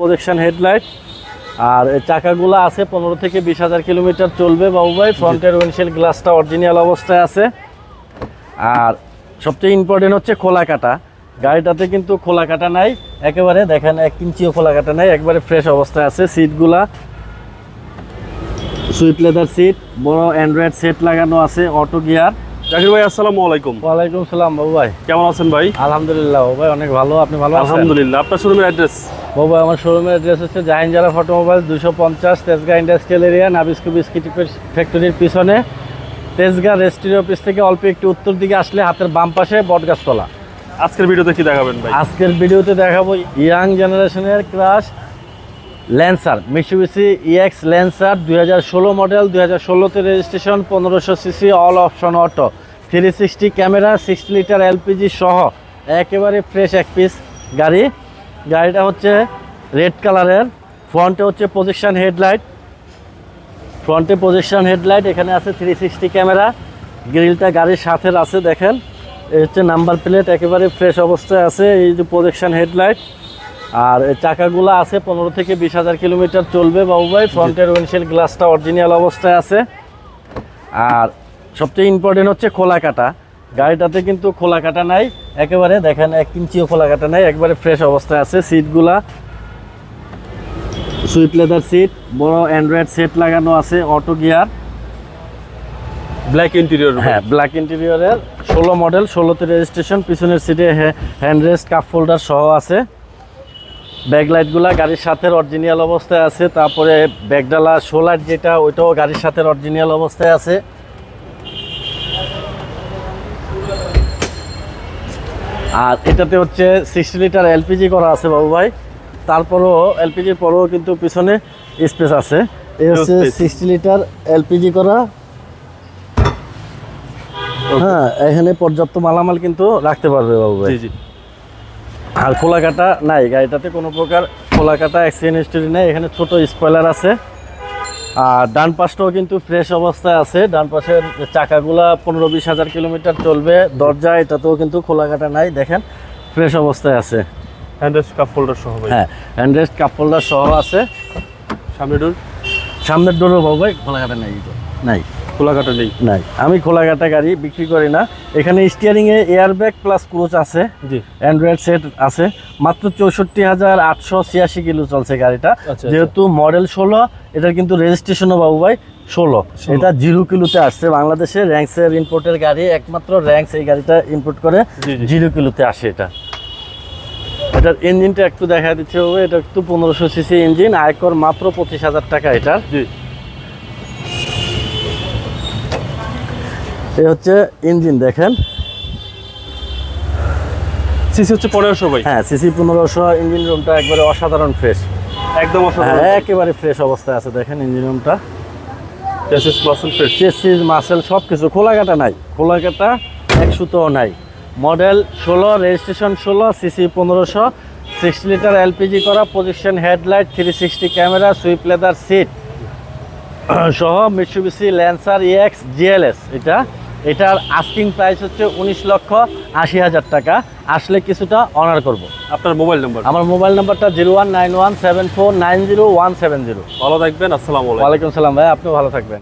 Projection headlight. আর চাকাগুলো আছে 15 থেকে 20,000 কিলোমিটার চলবে বাবু ভাই। ফ্রন্টের উইন্ডশিল্ড গ্লাসটা অরিজিনাল অবস্থায় আছে। আর সবচেয়ে ইম্পর্টেন্ট হচ্ছে খোলা কাটা। গাড়িটাতে কিন্তু খোলা কাটা নাই, একেবারে দেখেন 1 ইঞ্চিও খোলা কাটা নাই, একবারে ফ্রেশ অবস্থায় আছে। সিটগুলা সুইফট লেদার সিট, বড় অ্যান্ড্রয়েড সেট লাগানো আছে, অটো গিয়ার। জাকির ভাই আসসালামু আলাইকুম। ওয়ালাইকুম সালাম বাবু ভাই, কেমন আছেন ভাই? আলহামদুলিল্লাহ বাবু ভাই, অনেক ভালো। আপনি ভালো আছেন? আলহামদুলিল্লাহ। আপনার শোরুমের অ্যাড্রেস? বাবু ভাই আমার শোরুমের অ্যাড্রেস হচ্ছে Jahinjara automobiles 250 Tejgaon industrial area, Nabisco biscuit ফ্যাক্টরির পিছনে। তেজগাঁ রেজিস্ট্রি অফিস থেকে অল্প একটু উত্তর দিকে আসলে হাতের বাম পাশে বটগাছতলা। আজকের ভিডিওতে কি দেখাবেন ভাই? আজকের ভিডিওতে দেখাবো ইয়াং জেনারেশনের crush Lancer, Mitsubishi EX Lancer 2016 model, 2016তে registration, 1500 CC, all option auto, 360 camera, 60 litre LPG সহ একেবারে ফ্রেশ এক পিস গাড়ি। গাড়িটা হচ্ছে রেড কালারের, ফ্রন্টে হচ্ছে প্রজেকশন হেডলাইট, এখানে আছে 360 ক্যামেরা, গ্রিলটা গাড়ির সাথে আছে দেখেন। এই হচ্ছে নাম্বার প্লেট, একেবারে ফ্রেশ অবস্থায় আছে। এই যে প্রজেকশন হেডলাইট। আর চাকাগুলো আছে 15 থেকে 20,000 কিলোমিটার চলবে বাবু ভাই। ফ্রন্টের উইন্ডশিল্ড গ্লাসটা অরিজিনাল অবস্থায় আছে। আর সবচেয়ে ইম্পর্টেন্ট হচ্ছে খোলা কাটা। গাড়িটাতে কিন্তু খোলা কাটা নাই, একেবারে দেখেন 1 ইঞ্চিও খোলা কাটা নাই, একবারে ফ্রেশ অবস্থায় আছে। সিটগুলা সুইফট লেদার সিট, বড় অ্যান্ড্রয়েড সেট লাগানো আছে, অটো গিয়ার, ব্ল্যাক ইন্টেরিয়র। হ্যাঁ ব্ল্যাক ইন্টেরিয়রের, 16 মডেল, 16তে রেজিস্ট্রেশন। পিছনের সিটে হ্যান্ডরেস্ট কাপ হোল্ডার সহ আছে। ব্যাকলাইটগুলা গাড়ির সাথে অরিজিনাল অবস্থায় আছে। তারপরে ব্যাকডালা সোলার যেটা, ওইটাও গাড়ির সাথে অরিজিনাল অবস্থায় আছে। আর এটাতে হচ্ছে 60 লিটার এলপিজি করা আছে বাবু ভাই। তারপরও এলপিজির পরেও কিন্তু পিছনে স্পেস আছে। এই হচ্ছে 60 লিটার এলপিজি করা। হ্যাঁ, এখানে পর্যাপ্ত মালামাল কিন্তু রাখতে পারবে বাবু ভাই। জি। আর খোলা কাটা নাই গাড়িটাতে, কোনো প্রকার খোলা কাটা অ্যাক্সিডেন্ট হিস্টরি নেই। এখানে ছোট স্পয়লার আছে। আর ডান পাশটাও কিন্তু ফ্রেশ অবস্থায় আছে। ডান পাশের চাকাগুলা 15-20,000 কিলোমিটার চলবে। দরজা এটাতেও কিন্তু খোলা কাটা নাই, দেখেন ফ্রেশ অবস্থায় আছে। হ্যান্ডরেস্ট কাপ হোল্ডার সহ ভাই? হ্যাঁ, হ্যান্ডরেস্ট কাপ হোল্ডার সহ আছে। সামনের ডোরও বাবু ভাই খোলা কাটা নাই, নাই খোলা কাটা নেই। নাই, আমি খোলা কাটা গাড়ি বিক্রি করি না। এখানে স্টিয়ারিংয়ে এয়ারব্যাগ প্লাস ক্রুজ আছে, জি। অ্যান্ড্রয়েড সেট আছে। মাত্র 64,886 কিলো চলছে গাড়িটা। আচ্ছা। যেহেতু মডেল 16, এটার কিন্তু রেজিস্ট্রেশনও বাবু ভাই 16। এটা 0 কিলোতে আসছে। বাংলাদেশে র্যাঙ্কসের ইম্পোর্টের গাড়ি, একমাত্র র্যাঙ্কস এই গাড়িটা ইম্পোর্ট করে 0 কিলোতে আসে। এটার ইঞ্জিনটা একটু দেখা দিচ্ছে বাবু। এটা একটু 1500 সিসি ইঞ্জিন, আয়কর মাত্র 25,000 টাকা এটার। জি। এই হচ্ছে ইঞ্জিন দেখেন, সিসি হচ্ছে 1500 ভাই? হ্যাঁ সিসি 1500। ইঞ্জিন রুমটা একবারে অসাধারণ ফ্রেশ, একদম অসাধারণ। হ্যাঁ একেবারে ফ্রেশ অবস্থায় আছে দেখেন ইঞ্জিন রুমটা। Chassis muscle fresh, chassis muscle সব কিছু, খোলা কাটা নাই, খোলা কাটা এক সুতোও নাই। Model 16, registration 16, CC 1500, 60 litre LPG করা, position headlight, 360 camera, Swift leather seat সহ মিৎসুবিশি ল্যান্সার ইএক্স জিএলএস। এটার আস্কিং প্রাইস হচ্ছে 19,80,000 টাকা। আসলে কিছুটা অনার করব। আপনার মোবাইল নাম্বার? আমার মোবাইল নাম্বারটা 01917490 170। ভালো থাকবেন। আসসালামু আলাইকুম। ওয়ালাইকুম সালাম ভাই, আপনিও ভালো থাকবেন।